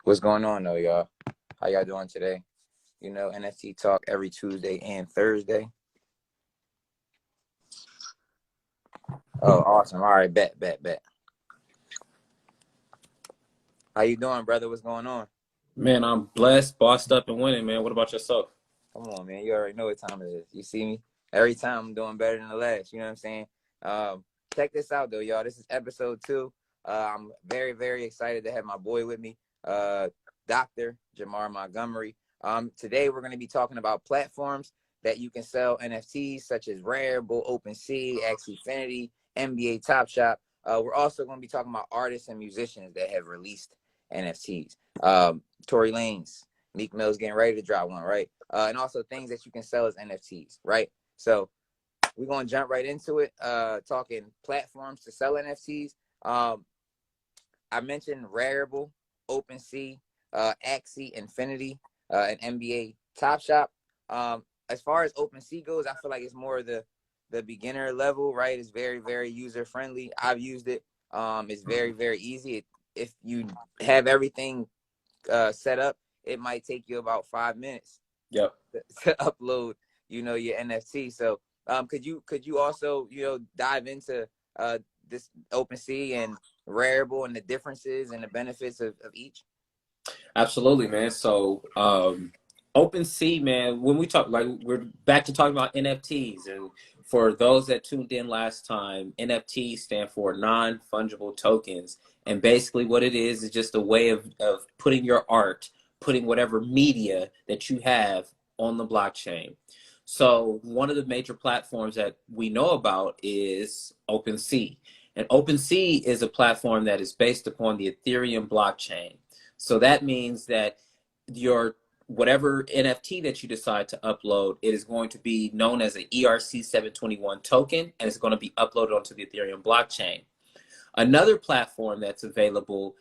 What's going on though, y'all? How y'all doing today? You know, NFT talk every Tuesday and Thursday. Oh, awesome. All right, bet. How you doing, brother? What's going on? Man, I'm blessed, bossed up, and winning, man. What about yourself? Come on, man. You already know what time it is. You see me? Every time I'm doing better than the last. You know what I'm saying? Check this out though, y'all. This is episode 2. I'm very excited to have my boy with me, Dr. Jamar Montgomery. Today we're going to be talking about platforms that you can sell NFTs such as Rarible, OpenSea, Axie Infinity, NBA Top Shop. We're also going to be talking about artists and musicians that have released NFTs. Tory Lanez, Meek Mill's getting ready to drop one, right? And also things that you can sell as NFTs, right? So we're going to jump right into it, talking platforms to sell NFTs. I mentioned Rarible, OpenSea, Axie Infinity, and NBA Top Shop. As far as OpenSea goes, I feel like it's more the beginner level, right? It's very user friendly. I've used it. It's very easy. If you have everything set up, it might take you about 5 minutes Yep. to upload, your NFT. So, could you also, dive into this OpenSea and Rarible and the differences and the benefits of each? Absolutely, man. So, OpenSea, man, when we talk, like, we're back to talking about NFTs. And for those that tuned in last time, NFTs stand for non-fungible tokens. And basically what it is just a way of putting your art, putting whatever media that you have on the blockchain. So one of the major platforms that we know about is OpenSea. And OpenSea is a platform that is based upon the Ethereum blockchain. So that means that your whatever NFT that you decide to upload, it is going to be known as an ERC-721 token, and it's going to be uploaded onto the Ethereum blockchain. Another platform that's available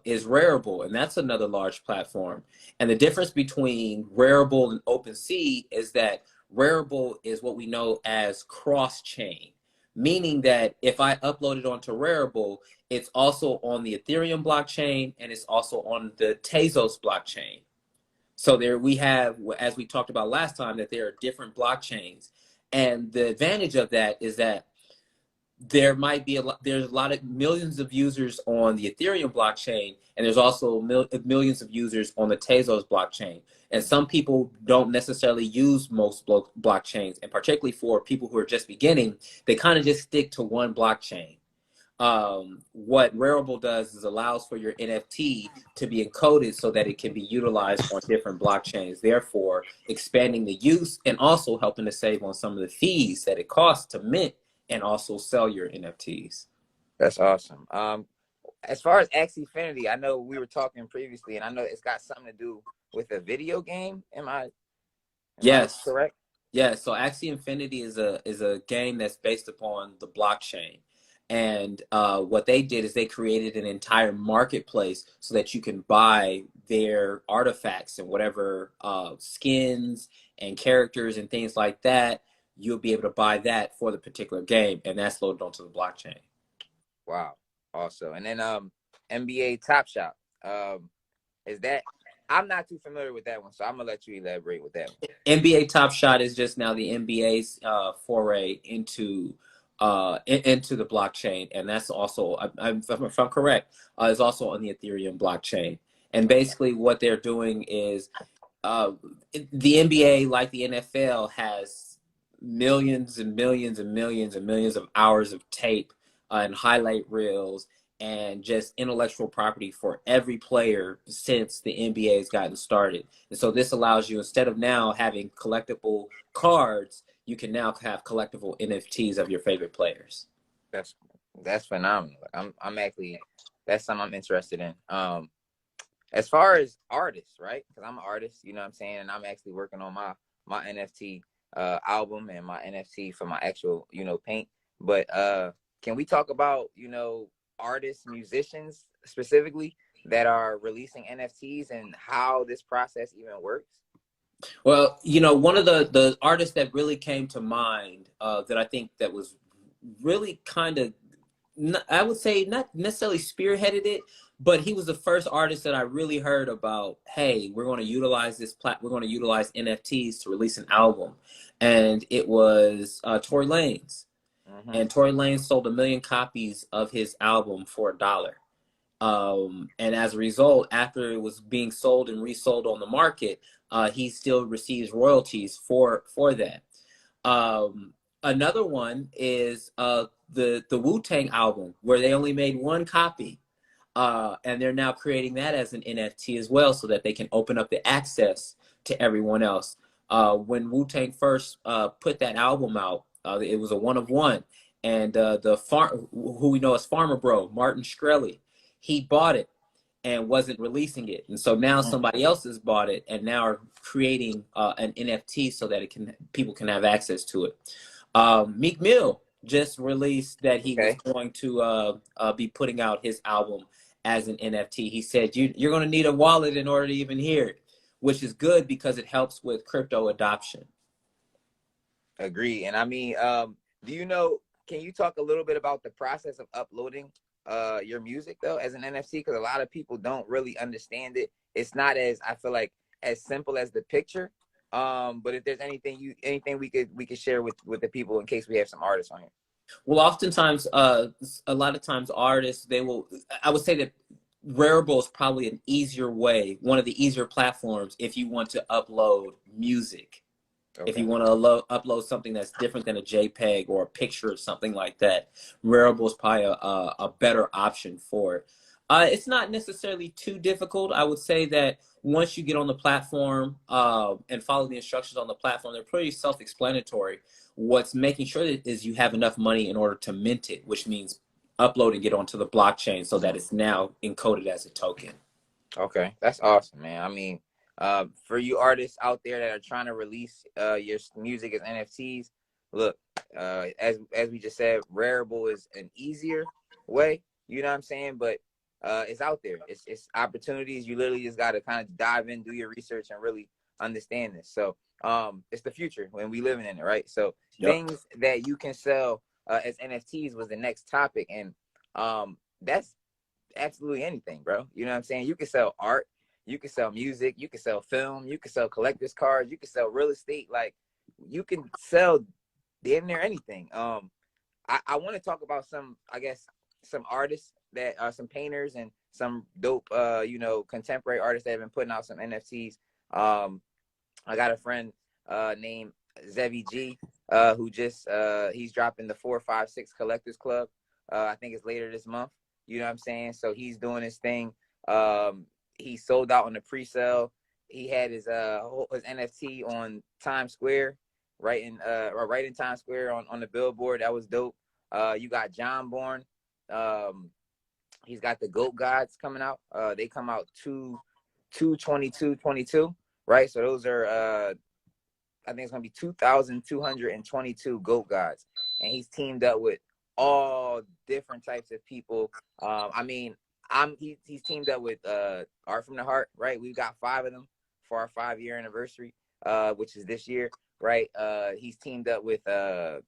is Rarible, and that's another large platform. And the difference between Rarible and OpenSea is that Rarible is what we know as cross-chain, meaning that if I upload it onto Rarible, it's also on the Ethereum blockchain and it's also on the Tezos blockchain. So there we have, as we talked about last time, that there are different blockchains. And the advantage of that is that there might be there's a lot of millions of users on the Ethereum blockchain, and there's also millions of users on the Tezos blockchain. And some people don't necessarily use most blockchains, and particularly for people who are just beginning, they kind of just stick to one blockchain. What Rarible does is allows for your NFT to be encoded so that it can be utilized on different blockchains, therefore expanding the use and also helping to save on some of the fees that it costs to mint and also sell your NFTs. That's awesome. As far as Axie Infinity, I know we were talking previously, and I know it's got something to do with a video game. Am I Yes. correct? Yeah, so Axie Infinity is a game that's based upon the blockchain. And what they did is they created an entire marketplace so that you can buy their artifacts and whatever skins and characters and things like that. You'll be able to buy that for the particular game, and that's loaded onto the blockchain. Wow. Also, and then NBA Top Shop. Is that I'm not too familiar with that one, so I'm gonna let you elaborate with that one. NBA Top Shot is just now the NBA's foray into the blockchain, and that's also, if I'm correct, is also on the Ethereum blockchain. And basically, what they're doing is the NBA, like the NFL, has millions and millions and millions and millions of hours of tape and highlight reels and just intellectual property for every player since the NBA has gotten started. And so this allows you, instead of now having collectible cards, you can now have collectible NFTs of your favorite players. That's phenomenal. I'm actually that's something I'm interested in. As far as artists, right? Because I'm an artist, you know what I'm saying, and I'm actually working on my NFT album and my NFT for my actual, paint. But can we talk about, artists, musicians specifically that are releasing NFTs and how this process even works? Well, one of the artists that really came to mind that I think that was really kind of, I would say not necessarily spearheaded it, but he was the first artist that I really heard about. Hey, we're going to utilize we're going to utilize NFTs to release an album, and it was Tory Lanez. Mm-hmm. And Tory Lanez sold 1 million copies of his album for $1. And as a result, after it was being sold and resold on the market, he still receives royalties for that. Another one is the Wu-Tang album, where they only made one copy. And they're now creating that as an NFT as well, so that they can open up the access to everyone else. When Wu-Tang first put that album out, it was a one of one. And who we know as Farmer Bro, Martin Shkreli, he bought it and wasn't releasing it. And so now Mm. somebody else has bought it and now are creating an NFT so that people can have access to it. Meek Mill just released that he was Okay. going to be putting out his album as an NFT. He said you're going to need a wallet in order to even hear it, which is good because it helps with crypto adoption. Agree. And I mean, do you know? Can you talk a little bit about the process of uploading your music though as an NFT? Because a lot of people don't really understand it. It's not as, I feel like, as simple as the picture. But if there's anything we could share with the people in case we have some artists on here. Well, oftentimes, a lot of times artists, I would say that Rarible is probably an easier way, one of the easier platforms if you want to upload music. Okay. If you want to upload something that's different than a JPEG or a picture or something like that, Rarible is probably a better option for it. It's not necessarily too difficult. I would say that once you get on the platform and follow the instructions on the platform, they're pretty self-explanatory. What's making sure that is you have enough money in order to mint it, which means uploading it onto the blockchain so that it's now encoded as a token. Okay, that's awesome, man. I mean, for you artists out there that are trying to release your music as NFTs, look, as we just said, Rarible is an easier way. You know what I'm saying? But it's out there. It's opportunities. You literally just got to kind of dive in, do your research, and really understand this. So it's the future when we living in it, right? So things that you can sell as NFTs was the next topic, and that's absolutely anything, bro. You know what I'm saying? You can sell art, you can sell music, you can sell film, you can sell collector's cards, you can sell real estate. Like, you can sell damn near anything. I want to talk about some, I guess, some artists that are some painters and some dope, contemporary artists that have been putting out some NFTs. I got a friend named Zevi G, who just he's dropping the 456 Collectors Club. I think it's later this month. You know what I'm saying? So he's doing his thing. He sold out on the pre-sale. He had his NFT on Times Square, right in Times Square on the billboard. That was dope. You got John Bourne. He's got the Goat Gods coming out. They come out 2/22/22, right? So those are I think it's gonna be 2,222 Goat Gods, and he's teamed up with all different types of people. I mean, he's teamed up with Art from the Heart, right? We've got 5 of them for our 5-year anniversary, which is this year, right? He's teamed up with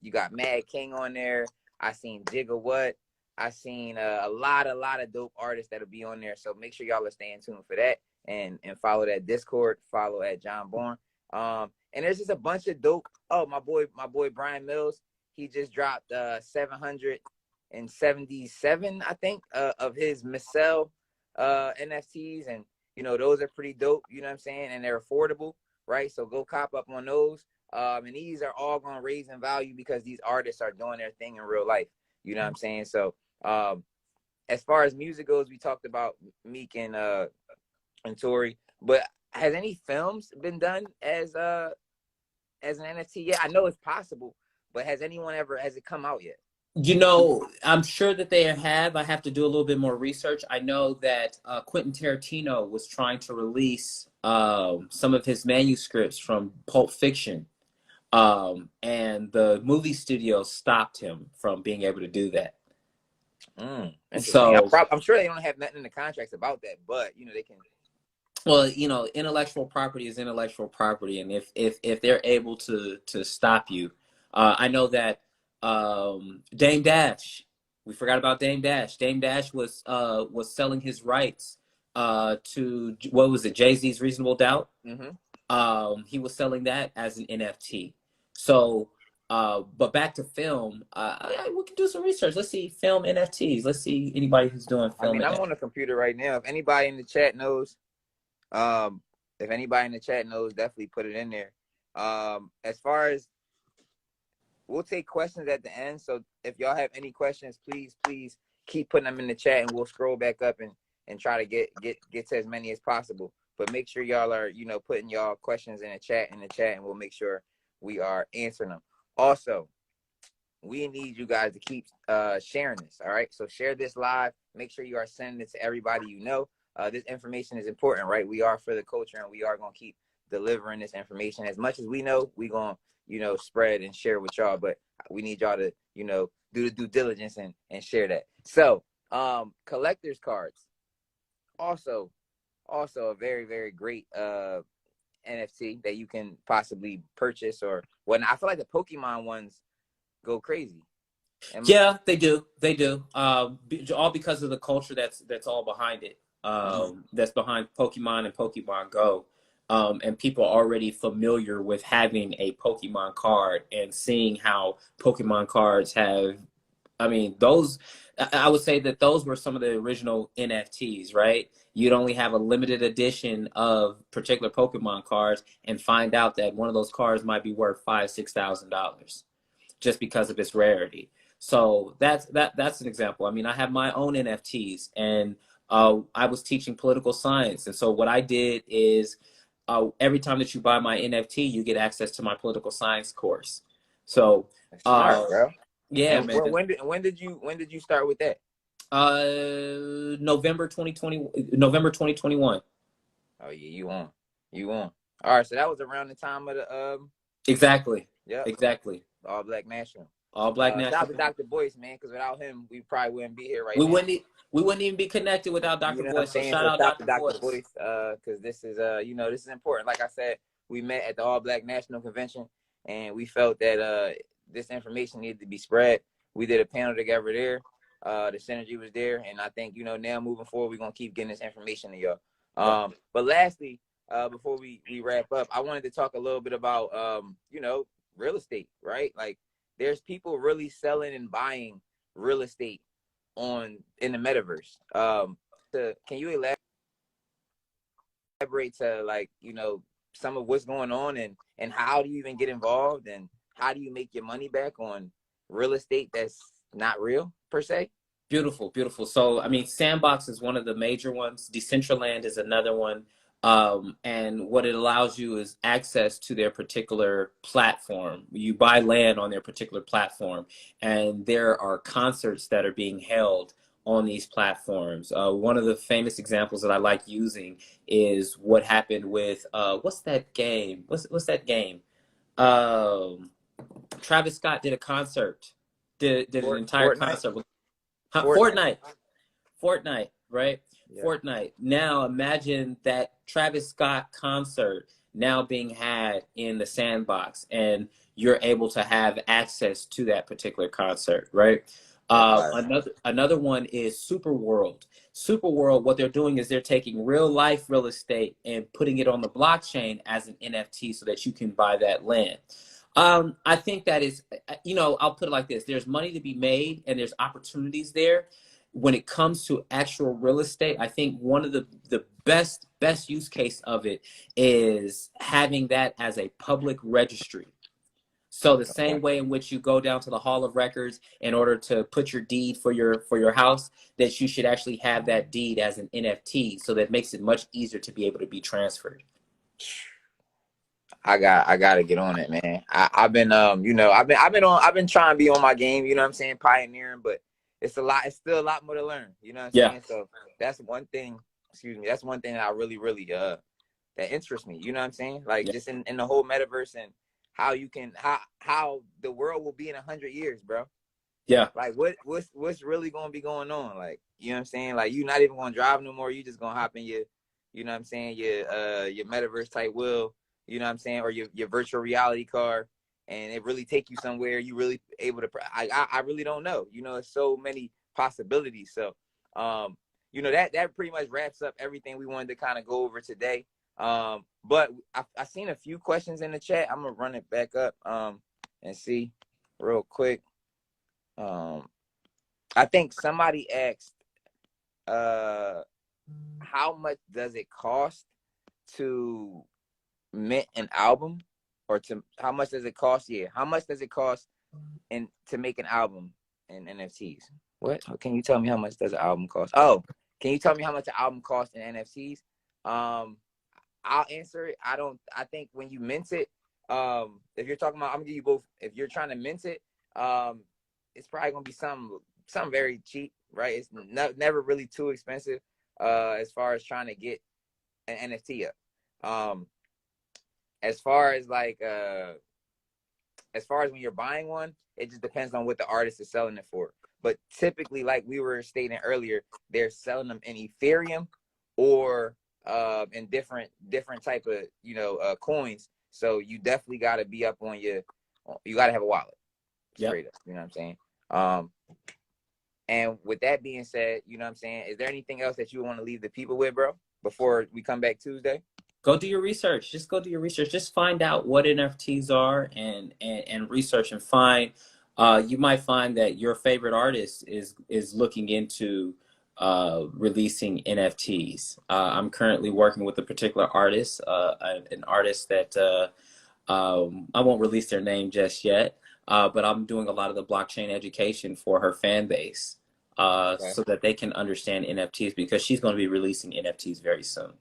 you got Mad King on there. I seen Jigga What. I seen a lot of dope artists that'll be on there. So make sure y'all are staying tuned for that and follow that Discord. Follow at John Bourne. And there's just a bunch of dope. Oh, my boy Brian Mills. He just dropped 777, I think, of his Micelle NFTs, and those are pretty dope. You know what I'm saying? And they're affordable, right? So go cop up on those. And these are all gonna raise in value because these artists are doing their thing in real life. You know what I'm saying? So as far as music goes, we talked about Meek and Tory, but has any films been done as an NFT? Yeah, I know it's possible, but has it come out yet? I'm sure that they have. I have to do a little bit more research. I know that Quentin Tarantino was trying to release some of his manuscripts from Pulp Fiction, and the movie studio stopped him from being able to do that. Interesting. So I'm sure they don't have nothing in the contracts about that, but they can. Well, intellectual property is intellectual property, and if they're able to stop you, I know that Dame Dash We forgot about Dame Dash. Dame Dash was selling his rights to, what was it, Jay-Z's Reasonable Doubt. Mm-hmm. He was selling that as an NFT. So, but back to film, we can do some research. Let's see film NFTs. Let's see anybody who's doing I film mean, I'm NFTs. on the computer right now. If anybody in the chat knows, um, definitely put it in there. As far as we'll take questions at the end. So if y'all have any questions, please keep putting them in the chat, and we'll scroll back up and try to get to as many as possible. But make sure y'all are, putting y'all questions in the chat, and we'll make sure we are answering them. Also, we need you guys to keep sharing this. All right. So share this live. Make sure you are sending it to everybody you know. This information is important, right? We are for the culture, and we are going to keep delivering this information. As much as we know, we going to, spread and share with y'all. But we need y'all to, do the due diligence and share that. So collector's cards. Also a very, very great NFT that you can possibly purchase or whatnot. I feel like the Pokemon ones go crazy. Yeah, they do. They do. All because of the culture that's all behind it. That's behind Pokemon and Pokemon Go. And people are already familiar with having a Pokemon card and seeing how Pokemon cards have. I mean, those. I would say that those were some of the original NFTs, right? You'd only have a limited edition of particular Pokemon cards, and find out that one of those cards might be worth $5,000-$6,000 just because of its rarity. So that's an example. I mean, I have my own NFTs, and I was teaching political science, and so what I did is every time that you buy my NFT, you get access to my political science course. So That's smart, bro. yeah, And man. when did you start with that? November 2020, November 2021. Oh yeah, you on. All right, so that was around the time of the Exactly. yep, Exactly. All Black National. All Black Shout out National. to Dr. Boyce, man, because without him, we probably wouldn't be here right We now. wouldn't even be connected without You Dr. know what I'm Boyce. So saying? shout So out shout out to Dr. Dr. Boyce. Boyce, because this is this is important. Like I said, we met at the All Black National Convention, and we felt that this information needed to be spread. We did a panel together there. The synergy was there, and I think now moving forward, we're gonna keep getting this information to y'all. But lastly, before we wrap up, I wanted to talk a little bit about real estate, right? Like there's people really selling and buying real estate in the metaverse. Can you elaborate to like some of what's going on and how do you even get involved and how do you make your money back on real estate that's not real per se? Beautiful, beautiful. So, I mean, Sandbox is one of the major ones. Decentraland is another one. And what it allows you is access to their particular platform. You buy land on their particular platform, and there are concerts that are being held on these platforms. One of the famous examples that I like using is what happened with what's that game? What's that game? Um, Travis Scott did a concert, did an entire Fortnite. concert. Fortnite. Fortnite, right? Yeah. Fortnite. Now imagine that Travis Scott concert now being had in the Sandbox, and you're able to have access to that particular concert, right? That's fire. Another one is Super World. Super World, what they're doing is they're taking real life real estate and putting it on the blockchain as an NFT so that you can buy that land. I think that is, I'll put it like this: there's money to be made, and there's opportunities there. When it comes to actual real estate, I think one of the best use case of it is having that as a public registry. So the Okay. same way in which you go down to the Hall of Records in order to put your deed for your house, that you should actually have that deed as an NFT, so that makes it much easier to be able to be transferred. I gotta get on it, man. I've been I've been trying to be on my game, you know what I'm saying, pioneering, but it's still a lot more to learn, you know what I'm Yeah, saying? So that's one thing, excuse me, that's one thing that I really that interests me, you know what I'm saying? Like yeah, just in the whole metaverse and how you can how the world will be in 100 years, bro. yeah, Like what's really gonna be going on? Like, you know what I'm saying? Like you're not even gonna drive no more, you just gonna hop in your, you know what I'm saying, your metaverse type wheel, you know what I'm saying, or your virtual reality car, and it really take you somewhere. You really able to. I really don't know. You know, it's so many possibilities. So, you know, that pretty much wraps up everything we wanted to kind of go over today. But I seen a few questions in the chat. I'm gonna run it back up and see real quick. I think somebody asked, how much does it cost to mint an album, or to how much does it cost? Yeah, how much does it cost to make an album in NFTs? What? Can you tell me how much does an album cost? Oh, can you tell me how much an album costs in NFTs? I'll answer it. I think when you mint it, if you're talking about, I'm gonna give you both. If you're trying to mint it, it's probably gonna be something very cheap, right? It's never really too expensive, as far as trying to get an NFT up. As far as like, as far as when you're buying one, it just depends on what the artist is selling it for. But typically, like we were stating earlier, they're selling them in Ethereum or in different type of, you know, coins. So you definitely got to be up on you got to have a wallet, straight up. You know what I'm saying? And with that being said, you know what I'm saying, is there anything else that you want to leave the people with, bro, before we come back Tuesday? Go do your research. Just go do your research. Just find out what NFTs are and research and find. You might find that your favorite artist is looking into releasing NFTs. I'm currently working with a particular artist, an artist that I won't release their name just yet, but I'm doing a lot of the blockchain education for her fan base, Okay. so that they can understand NFTs, because she's going to be releasing NFTs very soon.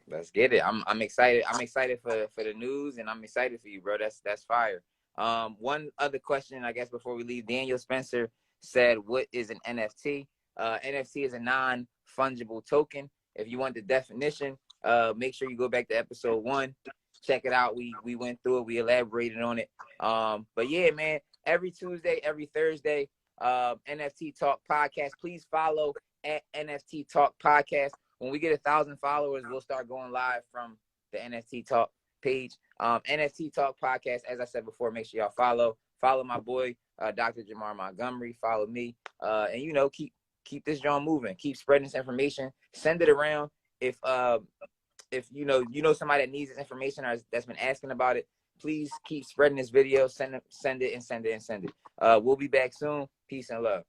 Let's get it. I'm excited. I'm excited for the news, and I'm excited for you, bro. That's fire. One other question, I guess, before we leave. Daniel Spencer said, "What is an NFT?" NFT is a non-fungible token. If you want the definition, make sure you go back to episode 1. Check it out. We went through it. We elaborated on it. But yeah, man. Every Tuesday, every Thursday, NFT Talk Podcast. Please follow at NFT Talk Podcast. When we get 1,000 followers, we'll start going live from the NFT Talk page. NFT Talk Podcast, as I said before, make sure y'all follow my boy, Dr. Jamar Montgomery. Follow me, and you know, keep this joint moving. Keep spreading this information. Send it around. If you know somebody that needs this information or that's been asking about it, please keep spreading this video. Send it. We'll be back soon. Peace and love.